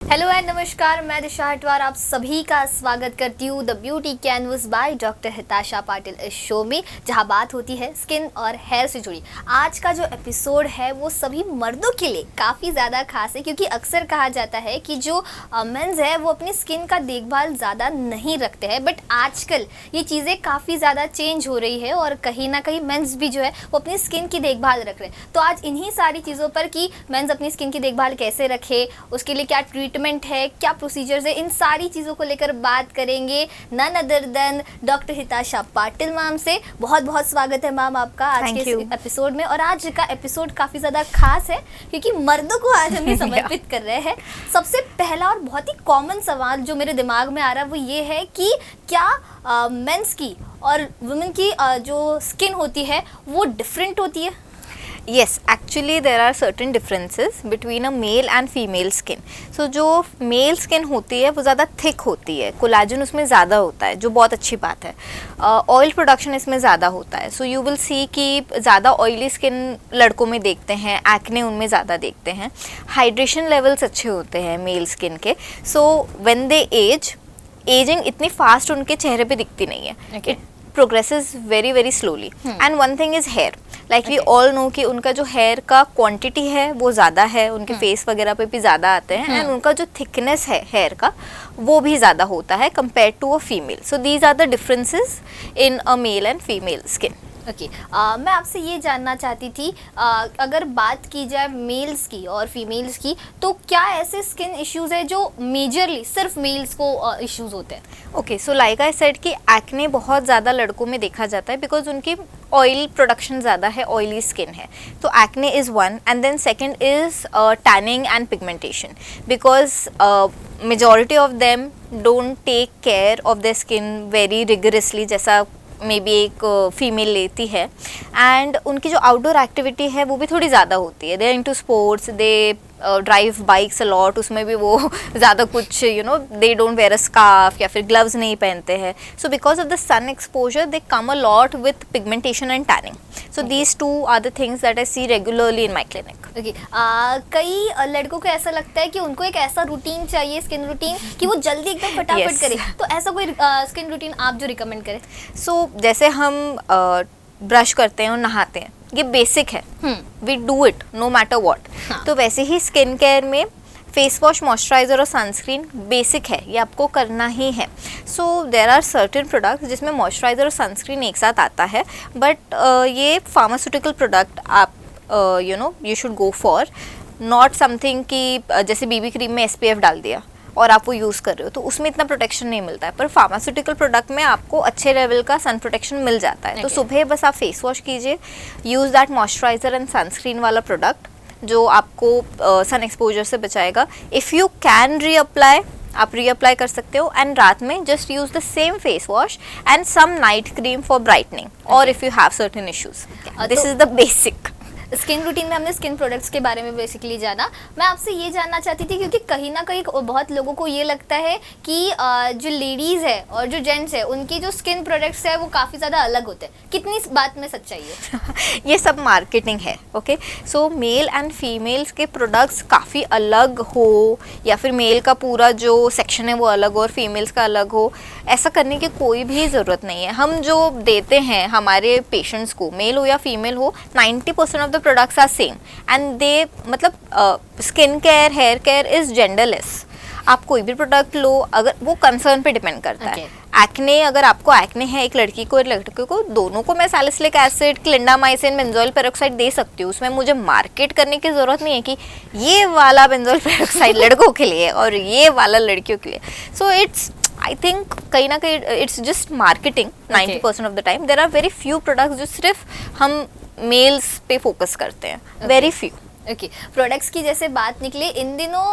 Hello and नमस्कार, मैं दिशा हटवार आप सभी का स्वागत करती हूँ the beauty canvas by doctor Hitasha Patil इस शो में, जहाँ बात होती है स्किन और हेयर से जुड़ी। आज का जो एपिसोड है वो सभी मर्दों के लिए काफ़ी ज़्यादा खास है, क्योंकि अक्सर कहा जाता है कि जो मेंस है वो अपनी स्किन का देखभाल ज़्यादा नहीं रखते हैं, बट आजकल ये चीज़ें काफ़ी ज़्यादा चेंज हो रही है और कहीं ना कहीं मेंस भी जो है वो अपनी स्किन की देखभाल रख रहे हैं। तो आज इन्हीं सारी चीज़ों पर कि मेंस अपनी स्किन की देखभाल कैसे रखे, उसके लिए क्या ट्रीटमेंट है, क्या प्रोसीजर्स है, इन सारी चीज़ों को लेकर बात करेंगे none other than doctor Hitasha Patil ma'am से। बहुत बहुत स्वागत है मैम आपका आज के इस एपिसोड में। और आज का एपिसोड काफ़ी ज़्यादा खास है क्योंकि मर्दों को आज हम समर्पित कर रहे हैं। सबसे पहला और बहुत ही कॉमन सवाल जो मेरे दिमाग में आ रहा है वो ये है कि क्या मेंस की और वुमेन की जो स्किन होती है वो डिफरेंट होती है? Yes, actually there are certain differences between a male and female skin. So जो male skin होती है वो ज़्यादा thick होती है, कोलाजन उसमें ज़्यादा होता है, जो बहुत अच्छी बात है। ऑयल प्रोडक्शन इसमें ज़्यादा होता है। सो यू विल सी कि ज़्यादा ऑयली स्किन लड़कों में देखते हैं, एक्ने उनमें ज़्यादा देखते हैं। हाइड्रेशन लेवल्स अच्छे होते हैं मेल स्किन के। सो व्हेन दे एजिंग इतनी फास्ट उनके चेहरे पे दिखती नहीं है। It progresses very very slowly. And one thing is hair, like we all know कि उनका जो हेयर का क्वांटिटी है वो ज़्यादा है, उनके फेस वगैरह पे भी ज़्यादा आते हैं, एंड उनका जो थिकनेस है हेयर का वो भी ज़्यादा होता है compare to a female. So these are the differences in a male and female skin. Okay, मैं आपसे ये जानना चाहती थी, अगर बात की जाए मेल्स की और फीमेल्स की, तो क्या ऐसे स्किन इश्यूज है जो मेजरली सिर्फ मेल्स को इश्यूज होते हैं? Okay, so like I said कि एक्ने बहुत ज़्यादा लड़कों में देखा जाता है बिकॉज उनकी ऑयल प्रोडक्शन ज़्यादा है, ऑयली स्किन है। तो acne is one, and then second is tanning and pigmentation, because majority of them don't take care of their skin very rigorously, जैसा मे बी एक फीमेल लेती है। एंड उनकी जो आउटडोर एक्टिविटी है वो भी थोड़ी ज़्यादा होती है। They are into sports, they drive bikes a lot, उसमें भी वो ज़्यादा कुछ they don't wear a scarf या फिर ग्लव्स नहीं पहनते हैं। So because of the sun exposure they come a lot with pigmentation and tanning. So these two are the things that I see regularly in my clinic. Okay, कई लड़कों को ऐसा लगता है कि उनको एक ऐसा रूटीन चाहिए, स्किन रूटीन, कि वो जल्दी एकदम फटाफट करे। तो ऐसा कोई स्किन रूटीन आप जो रिकमेंड करें? सो जैसे हम ब्रश करते हैं और नहाते हैं, ये बेसिक है, we do it no matter what. तो वैसे ही स्किन केयर में फेस वॉश, मॉइस्चराइजर और सनस्क्रीन बेसिक है, ये आपको करना ही है। So there are certain products जिसमें मॉइस्चराइजर और सनस्क्रीन एक साथ आता है, बट ये फार्मास्यूटिकल प्रोडक्ट आप you should go for, not something कि जैसे बीबी क्रीम में SPF डाल दिया और आप वो यूज़ कर रहे हो तो उसमें इतना प्रोटेक्शन नहीं मिलता है। पर फार्मास्यूटिकल प्रोडक्ट में आपको अच्छे लेवल का सन प्रोटेक्शन मिल जाता है। तो सुबह बस आप फेस वॉश कीजिए, use that moisturiser and sunscreen वाला प्रोडक्ट जो आपको सन एक्सपोजर से बचाएगा। इफ़ यू कैन रीअप्लाई, आप रीअप्लाई कर सकते हो, एंड रात में just use the same face wash and some night cream for brightening, और if you have certain issues. This is the basic. Skin routine में हमने स्किन प्रोडक्ट्स के बारे में बेसिकली जाना। मैं आपसे ये जानना चाहती थी क्योंकि कहीं ना कहीं बहुत लोगों को ये लगता है कि जो लेडीज़ है और जो जेंट्स है उनकी जो स्किन प्रोडक्ट्स है वो काफ़ी ज़्यादा अलग होते हैं। कितनी इस बात में सच्चाई है? ये सब मार्केटिंग है। Okay, so male and females के प्रोडक्ट्स काफ़ी अलग हो या फिर मेल का पूरा जो सेक्शन है वो अलग हो और फीमेल्स का अलग हो, ऐसा करने की कोई भी ज़रूरत नहीं है। हम जो देते हैं हमारे पेशेंट्स को, मेल हो या फीमेल हो, 90% of products are same, and they मतलब skin care, hair care is genderless. आप कोई भी प्रोडक्ट लो, अगर वो कंसर्न पे डिपेंड करता है। एक्ने, अगर आपको एक्ने है एक लड़की को और लड़के को, दोनों को मैं salicylic acid, clindamycin, benzoyl peroxide दे सकती हूँ। उसमें मुझे मार्केट करने की ज़रूरत नहीं है कि ये वाला बेंजोइल पेरोक्साइड लड़कों के लिए और ये वाला लड़कियों के लिए। सो इट्स, आई थिंक कहीं ना कहीं it's just marketing 90% of the time. There are very few products जो सिर्फ हम मेल्स पे फोकस करते हैं, वेरी फ्यू। ओके, प्रोडक्ट्स की जैसे बात निकली, इन दिनों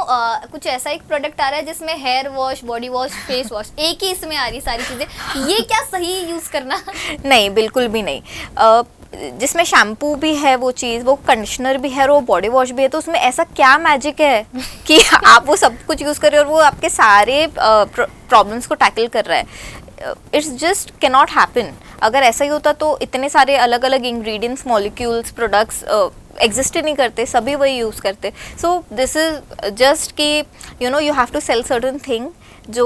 कुछ ऐसा एक प्रोडक्ट आ रहा है जिसमें hair wash, body wash, face wash एक ही इसमें आ रही सारी चीज़ें, ये क्या सही यूज़ करना? नहीं, बिल्कुल भी नहीं। जिसमें शैम्पू भी है वो चीज़, वो कंडीशनर भी है और वो बॉडी वॉश भी है, तो उसमें ऐसा क्या मैजिक है कि आप वो सब कुछ यूज़ कर रहे हो और वो आपके सारे प्रॉब्लम्स को टैकल कर रहा है? It's just cannot happen. अगर ऐसा ही होता तो इतने सारे अलग अलग इंग्रेडिएंट्स, मॉलिक्यूल्स, प्रोडक्ट्स एग्जिस्ट ही नहीं करते, सभी वही यूज़ करते. सो दिस इज जस्ट कि you have to sell certain thing जो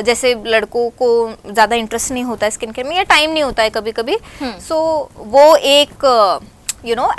जैसे लड़कों को ज़्यादा इंटरेस्ट नहीं होता है स्किन केयर में, या टाइम नहीं होता है कभी कभी. सो वो एक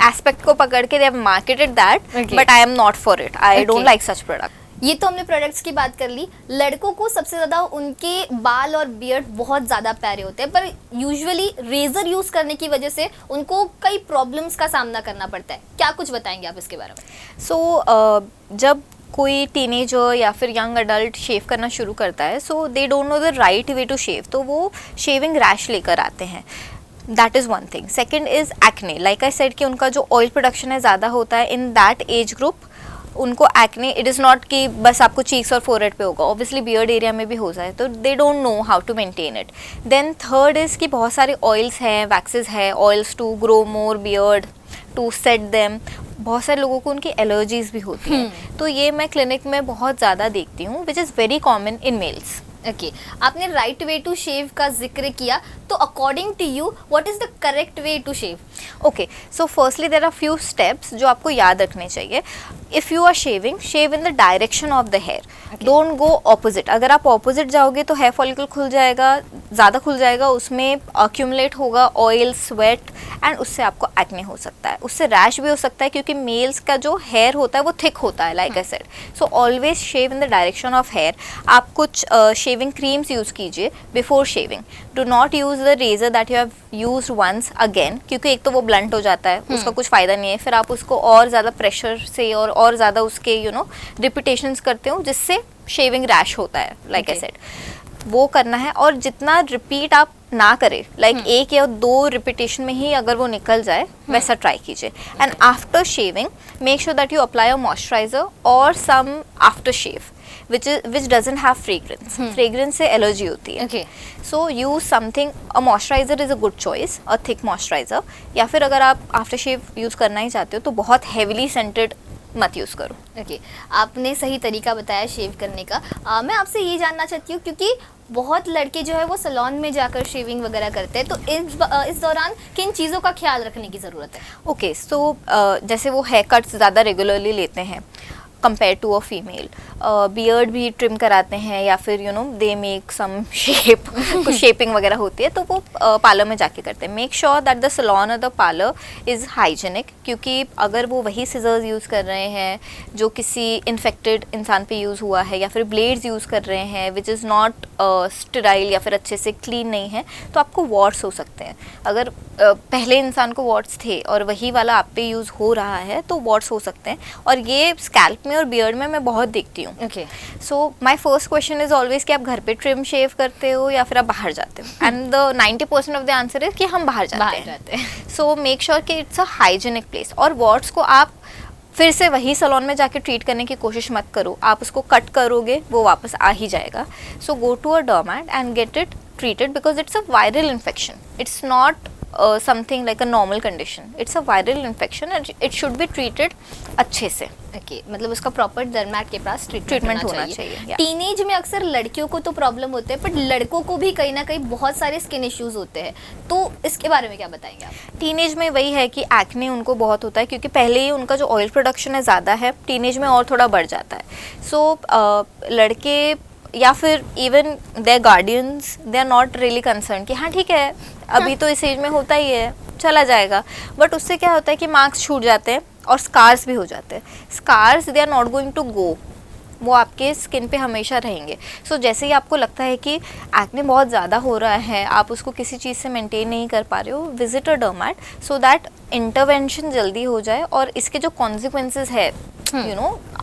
एस्पेक्ट को पकड़ के they have marketed that, but I am not for it. I don't like such product. ये तो हमने प्रोडक्ट्स की बात कर ली. लड़कों को सबसे ज़्यादा उनके बाल और बियर्ड बहुत ज़्यादा प्यारे होते हैं, पर यूजुअली रेजर यूज़ करने की वजह से उनको कई प्रॉब्लम्स का सामना करना पड़ता है. क्या कुछ बताएंगे आप इसके बारे में? सो जब कोई टीनेजर या फिर यंग अडल्ट शेव करना शुरू करता है, so they don't know the right way to shave, तो वो शेविंग रैश लेकर आते हैं. That is one thing. Second is acne. Like I said कि उनका जो ऑयल प्रोडक्शन है ज़्यादा होता है इन दैट एज ग्रुप. उनको एक्ने, इट इज़ नॉट कि बस आपको चीक्स और फोरहेड पे होगा, ऑब्वियसली बियर्ड एरिया में भी हो जाए, तो they don't know how to maintain it. Then third is कि बहुत सारे ऑयल्स हैं, वैक्सेस है, oils to grow more beard, to set them. बहुत सारे लोगों को उनकी एलर्जीज भी होती हैं, तो ये मैं क्लिनिक में बहुत ज़्यादा देखती हूँ, which is very common in males. Okay, आपने राइट वे टू शेव का जिक्र किया, तो according to you what is the correct way to shave? Okay, so firstly there are few steps जो आपको याद रखने चाहिए. If you are shaving, shave in the direction of the hair, don't go opposite. अगर आप opposite जाओगे तो hair follicle खुल जाएगा, ज़्यादा खुल जाएगा, उसमें अक्यूमुलेट होगा ऑयल, स्वेट, एंड उससे आपको एक्ने हो सकता है, उससे रैश भी हो सकता है, क्योंकि मेल्स का जो हेयर होता है वो थिक होता है, like I said. So always shave in the direction of hair. आप कुछ शेविंग क्रीम्स यूज़ कीजिए before shaving. Do not use the razor that you have used once again, क्योंकि एक तो वो ब्लंट हो जाता है, उसका कुछ फ़ायदा नहीं है. फिर आप उसको और ज़्यादा प्रेशर से और ज़्यादा उसके रिपीटेशंस करते हो, जिससे शेविंग रैश होता है, लाइक आई सेड. वो करना है, और जितना रिपीट आप ना करें, लाइक एक या दो रिपीटेशन में ही अगर वो निकल जाए, वैसा ट्राई कीजिए. And after shaving make sure that you apply a moisturiser और some after shave which doesn't have fragrance. Fragrance से एलर्जी होती है. Okay. So use something, a moisturizer is a good choice, a thick moisturizer. या फिर अगर आप after shave use करना ही चाहते हो तो बहुत heavily scented मत यूज़ करो. ओके, आपने सही तरीका बताया शेव करने का. मैं आपसे ये जानना चाहती हूँ, क्योंकि बहुत लड़के जो है वो सैलून में जाकर शेविंग वगैरह करते हैं, तो इस दौरान किन चीज़ों का ख्याल रखने की ज़रूरत है? ओके, सो जैसे वो हेयर कट्स ज़्यादा रेगुलरली लेते हैं compare to a female, beard भी ट्रिम कराते हैं, या फिर दे मेक सम शेप, कुछ शेपिंग वगैरह होती है, तो वो पार्लर में जाके करते हैं. Make sure that the salon और द पार्लर इज़ हाइजेनिक, क्योंकि अगर वो वही सिजर्स यूज़ कर रहे हैं जो किसी इन्फेक्टेड इंसान पे यूज़ हुआ है, या फिर ब्लेड्स यूज़ कर रहे हैं विच इज़ नॉट स्टेराइल या फिर अच्छे से क्लीन नहीं है, तो आपको वॉट्स हो सकते हैं. अगर पहले इंसान को वॉट्स थे और वही वाला आप पे यूज़ हो रहा है, तो वॉट्स हो सकते हैं, और ये स्कैल्प में और बियर्ड में मैं बहुत देखती हूँ. Okay, so my first question is always कि आप घर पे ट्रिम शेव करते हो या फिर आप बाहर जाते हो, and the 90% of the answer is कि हम बाहर जाते हैं. सो मेक श्योर कि इट्स अ हाइजेनिक प्लेस. और वॉट्स को आप फिर से वही सैलून में जाके ट्रीट करने की कोशिश मत करो. आप उसको कट करोगे, वो वापस आ ही जाएगा. So go to a dermat and get it treated, because it's a viral infection. It's not something like a normal condition. It's a viral infection and it should be treated अच्छे से. Okay, मतलब उसका proper डर्मैट के पास treatment होना चाहिए. Teenage में अक्सर लड़कियों को तो प्रॉब्लम होते हैं, बट लड़कों को भी कहीं ना कहीं बहुत सारे स्किन इश्यूज होते हैं, तो इसके बारे में क्या बताएंगे आप? टीनेज में वही है कि एक्ने उनको बहुत होता है, क्योंकि पहले ही उनका जो ऑयल प्रोडक्शन है ज़्यादा है, टीनेज में और थोड़ा बढ़ जाता है. सो लड़के या फिर even their guardians, they are not really concern कि हाँ ठीक है, अभी तो इस एज में होता ही है, चला जाएगा. बट उससे क्या होता है कि मार्क्स छूट जाते हैं और स्कार्स भी हो जाते हैं. Scars they are not going to go, वो आपके स्किन पे हमेशा रहेंगे. सो जैसे ही आपको लगता है कि एक्ने बहुत ज़्यादा हो रहा है, आप उसको किसी चीज़ से मेंटेन नहीं कर पा रहे हो, visit a डर्मैट so that intervention जल्दी हो जाए, और इसके जो कॉन्सिक्वेंसेज है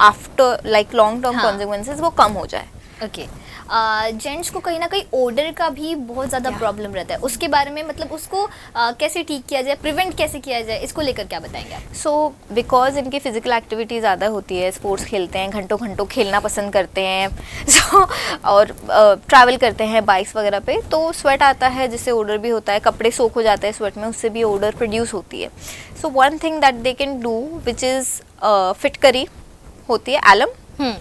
after like long term consequences वो कम हो जाए. ओके, जेंट्स को कहीं ना कहीं ओडर का भी बहुत ज़्यादा प्रॉब्लम रहता है, उसके बारे में मतलब उसको कैसे ठीक किया जाए, प्रिवेंट कैसे किया जाए, इसको लेकर क्या बताएंगे आप? सो बिकॉज इनकी फिजिकल एक्टिविटी ज़्यादा होती है, स्पोर्ट्स खेलते हैं, घंटों घंटों खेलना पसंद करते हैं, सो और ट्रैवल करते हैं बाइक्स वगैरह पे, तो स्वेट आता है जिससे ओडर भी होता है, कपड़े सोख हो जाते हैं स्वेट में, उससे भी ओडर प्रोड्यूस होती है. So one thing that they can do which is फिटकरी होती है, एलम,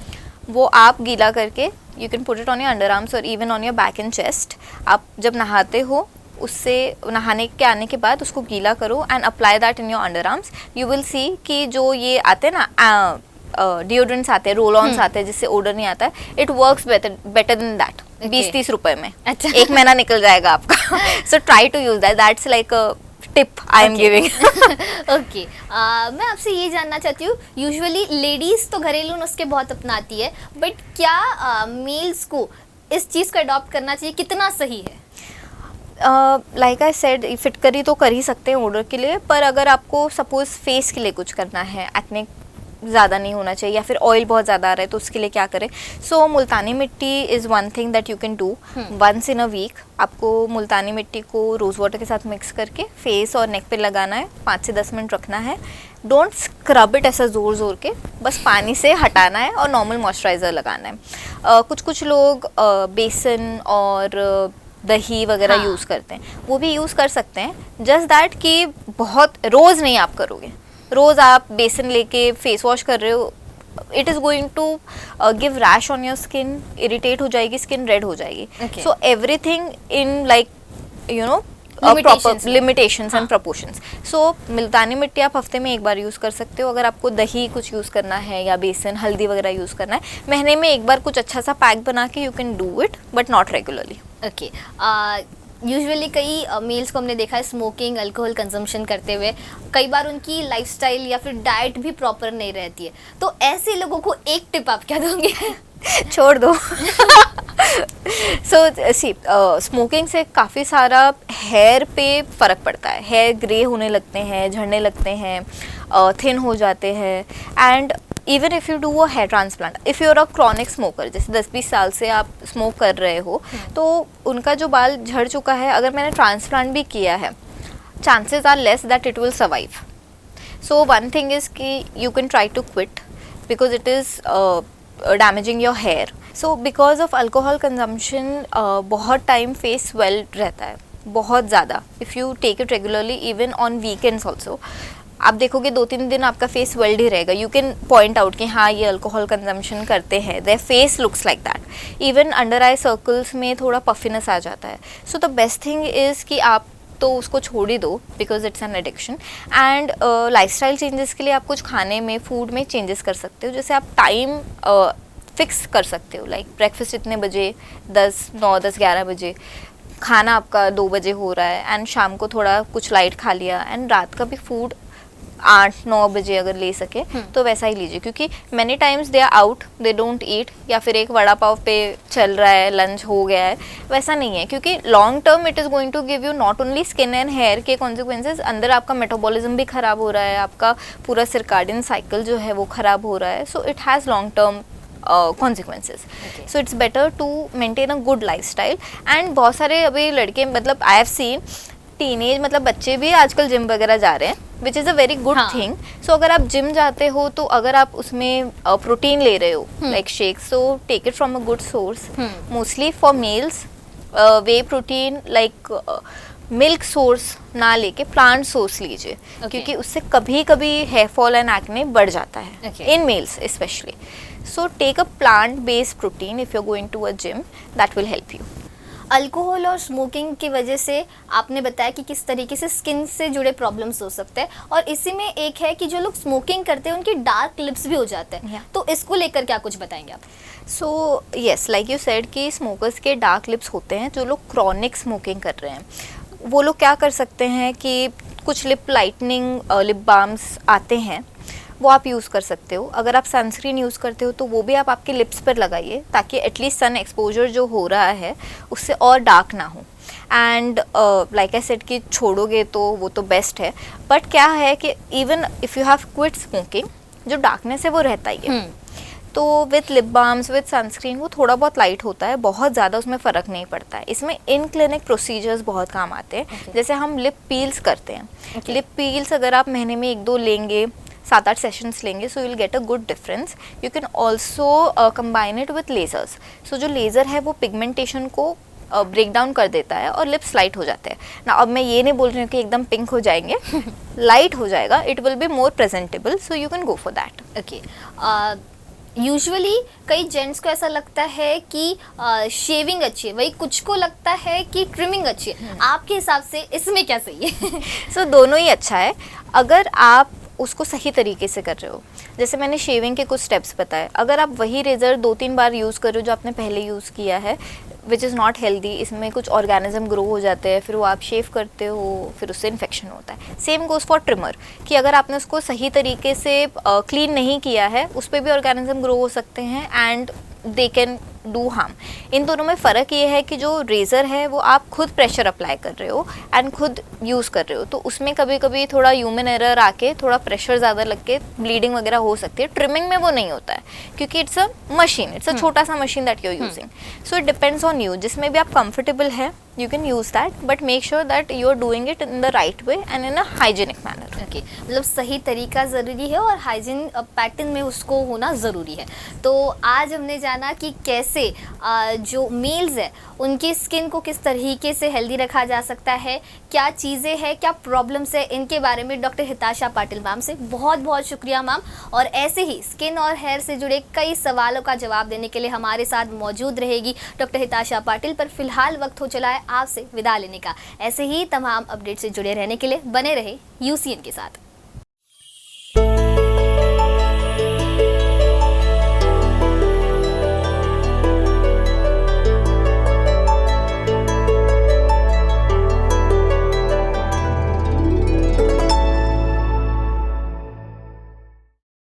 वो आप गीला करके you can put it on your underarms और even on your back and chest. आप जब नहाते हो उससे नहाने के आने के बाद उसको गीला करो and apply that in your under arms. You will see कि जो ये आते हैं ना डिओड्रेंट्स आते हैं, रोल ऑन्स आते हैं जिससे ओडर नहीं आता है, it works better than that. 20-30 रुपए में अच्छा. 1 महीना निकल जाएगा आपका. So try to use that. That's like a tip I am giving. Okay, मैं आपसे ये जानना चाहती हूँ, यूजुअली लेडीज तो घरेलू नुस्खे बहुत अपनाती है, बट क्या मेल्स को इस चीज़ को अडॉप्ट करना चाहिए, कितना सही है? लाइक आई सेड, फिटकरी तो कर ही सकते हैं ऑर्डर के लिए, पर अगर आपको सपोज फेस के लिए कुछ करना है, एक्ने ज़्यादा नहीं होना चाहिए या फिर ऑयल बहुत ज़्यादा आ रहा है, तो उसके लिए क्या करें? So Multani mitti is one thing that you can do once in a week. आपको मुल्तानी मिट्टी को रोज़ वाटर के साथ मिक्स करके फेस और नेक पे लगाना है, 5 से 10 मिनट रखना है. डोंट स्क्रब इट ऐसा ज़ोर ज़ोर के, बस पानी से हटाना है और नॉर्मल मॉइस्चराइज़र लगाना है. कुछ लोग बेसन और दही वगैरह यूज़ करते हैं, वो भी यूज़ कर सकते हैं. जस्ट दैट कि बहुत रोज़ नहीं आप करोगे. रोज़ आप बेसन लेके फेस वॉश कर रहे हो, it is going to give rash on your skin, irritate हो जाएगी, स्किन रेड हो जाएगी. So everything in like you know proper limitations and proportions. सो मुल्तानी मिट्टी आप हफ्ते में 1 बार यूज़ कर सकते हो. अगर आपको दही कुछ यूज़ करना है या बेसन हल्दी वगैरह यूज़ करना है, महीने में 1 बार कुछ अच्छा सा पैक बना के you can do it, but not regularly. Okay, usually कई मेल्स को हमने देखा है स्मोकिंग, अल्कोहल कंजम्पशन करते हुए. कई बार उनकी लाइफस्टाइल या फिर डाइट भी प्रॉपर नहीं रहती है, तो ऐसे लोगों को एक टिप आप क्या दोगे? छोड़ दो. सो सी, स्मोकिंग से काफ़ी सारा हेयर पे फ़र्क पड़ता है. हेयर ग्रे होने लगते हैं, झड़ने लगते हैं, थिन हो जाते हैं. And even if you do a hair transplant, if you are a chronic smoker, जैसे 10-20 साल से आप स्मोक कर रहे हो, तो उनका जो बाल झड़ चुका है, अगर मैंने ट्रांसप्लांट भी किया है, chances are less that it will survive. So one thing is कि you can try to quit because it is damaging your hair. So because of alcohol consumption बहुत टाइम फेस स्वेल रहता है, बहुत ज़्यादा. If you take it regularly even on weekends also, आप देखोगे 2-3 दिन आपका फेस वेल्ड ही रहेगा. यू कैन पॉइंट आउट कि हाँ ये अल्कोहल कंजम्पशन करते हैं, their face looks like that. Even under I circles में थोड़ा पफिनेस आ जाता है. So the best thing is कि आप तो उसको छोड़ ही दो because it's an addiction. And lifestyle changes के लिए आप कुछ खाने में, फूड में चेंजेस कर सकते हो. जैसे आप टाइम फिक्स कर सकते हो, लाइक ब्रेकफास्ट इतने बजे, 9-10-11 बजे, खाना आपका 2 बजे हो रहा है, एंड शाम को थोड़ा कुछ लाइट खा लिया, एंड रात का भी फूड 8-9 बजे अगर ले सके तो वैसा ही लीजिए. क्योंकि many times they are out, they don't eat, या फिर एक वड़ा पाव पे चल रहा है, लंच हो गया है, वैसा नहीं है. क्योंकि long term it is going to give you not only skin and hair के कॉन्सिक्वेंसेज, अंदर आपका मेटाबॉलिज्म भी ख़राब हो रहा है, आपका पूरा सर्काडियन साइकिल जो है वो ख़राब हो रहा है. So it has long term consequences. So it's better to maintain a good lifestyle. And बहुत सारे अभी लड़के, मतलब I have seen टीनेज, मतलब बच्चे भी आजकल जिम वगैरह जा रहे हैं, which is a very good thing. So अगर आप जिम जाते हो तो अगर आप उसमें प्रोटीन ले रहे हो like shake, so take it from a good source. Mostly for males whey protein like milk source ना लेके प्लांट सोर्स लीजिए. क्योंकि उससे कभी कभी हेयर फॉल एंड एक्ने बढ़ जाता है in males specially. So take a plant based protein if you are going to a gym, that will help you. Alcohol और स्मोकिंग की वजह से आपने बताया कि किस तरीके से स्किन से जुड़े प्रॉब्लम्स हो सकते हैं, और इसी में एक है कि जो लोग स्मोकिंग करते हैं उनके डार्क लिप्स भी हो जाते हैं. तो इसको लेकर क्या कुछ बताएंगे आप? So yes, like you said कि स्मोकर्स के डार्क लिप्स होते हैं. जो लोग क्रॉनिक स्मोकिंग कर रहे हैं वो लोग क्या कर सकते हैं कि कुछ लिप लाइटनिंग लिप बाम्स आते हैं, वो आप यूज़ कर सकते हो. अगर आप सनस्क्रीन यूज़ करते हो तो वो भी आप आपके लिप्स पर लगाइए, ताकि एटलीस्ट सन एक्सपोजर जो हो रहा है उससे और डार्क ना हो. एंड लाइक आई सेड कि छोड़ोगे तो वो तो बेस्ट है, बट क्या है कि even if you have quit smoking, जो डार्कनेस है वो रहता ही है. तो with lip balms, with sunscreen वो थोड़ा बहुत लाइट होता है, बहुत ज़्यादा उसमें फ़र्क नहीं पड़ता है. इसमें इन क्लिनिक प्रोसीजर्स बहुत काम आते हैं. जैसे हम लिप पील्स करते हैं, लिप पील्स अगर आप महीने में 1-2 लेंगे, 7-8 सेशंस लेंगे, so you will get a good difference. You can also combine it with lasers. So जो लेज़र है वो पिगमेंटेशन को ब्रेक डाउन कर देता है और लिप्स लाइट हो जाते हैं ना. अब मैं ये नहीं बोल रही हूँ कि एकदम पिंक हो जाएंगे, लाइट हो जाएगा, it will be more presentable, so you can go for that. Okay, usually कई जेंट्स को ऐसा लगता है कि शेविंग अच्छी है, वही कुछ को लगता है कि ट्रिमिंग अच्छी है। आपके हिसाब से इसमें क्या सही है? सो दोनों ही अच्छा है अगर आप उसको सही तरीके से कर रहे हो। जैसे मैंने शेविंग के कुछ स्टेप्स बताए, अगर आप वही रेज़र 2-3 बार यूज़ कर रहे हो जो आपने पहले यूज़ किया है, विच इज़ नॉट हेल्दी, इसमें कुछ ऑर्गेनिज्म ग्रो हो जाते हैं, फिर वो आप शेव करते हो, फिर उससे इन्फेक्शन होता है। सेम गोज़ फॉर ट्रिमर कि अगर आपने उसको सही तरीके से क्लीन नहीं किया है, उस पर भी ऑर्गेनिज्म ग्रो हो सकते हैं and they can do harm. इन दोनों में फ़र्क ये है कि जो रेज़र है वो आप खुद प्रेशर अप्लाई कर रहे हो एंड खुद यूज़ कर रहे हो, तो उसमें कभी कभी थोड़ा ह्यूमन एरर आके थोड़ा प्रेशर ज़्यादा लग के ब्लीडिंग वगैरह हो सकती है। ट्रिमिंग में वो नहीं होता है क्योंकि it's a machine, it's a छोटा सा machine that you are using. So it depends on you, जिसमें भी आप कंफर्टेबल है you can use that, but make sure that you are doing it in the right way and in a hygienic manner. Okay, मतलब सही तरीका ज़रूरी है और हाइजीन पैटर्न में उसको होना ज़रूरी है। तो आज हमने जाना कि कैसे जो मेल्स है उनकी स्किन को किस तरीके से हेल्दी रखा जा सकता है, क्या चीज़ें हैं, क्या प्रॉब्लम्स है, इनके बारे में डॉक्टर हिताशा पाटिल मैम से बहुत बहुत शुक्रिया मैम। और ऐसे ही स्किन और हेयर से जुड़े कई सवालों का जवाब देने के लिए हमारे साथ मौजूद रहेगी डॉक्टर हिताशा पाटिल। पर फिलहाल वक्त हो चला है आपसे विदा लेने का। ऐसे ही तमाम अपडेट से जुड़े रहने के लिए बने रहे यूसीएन के साथ।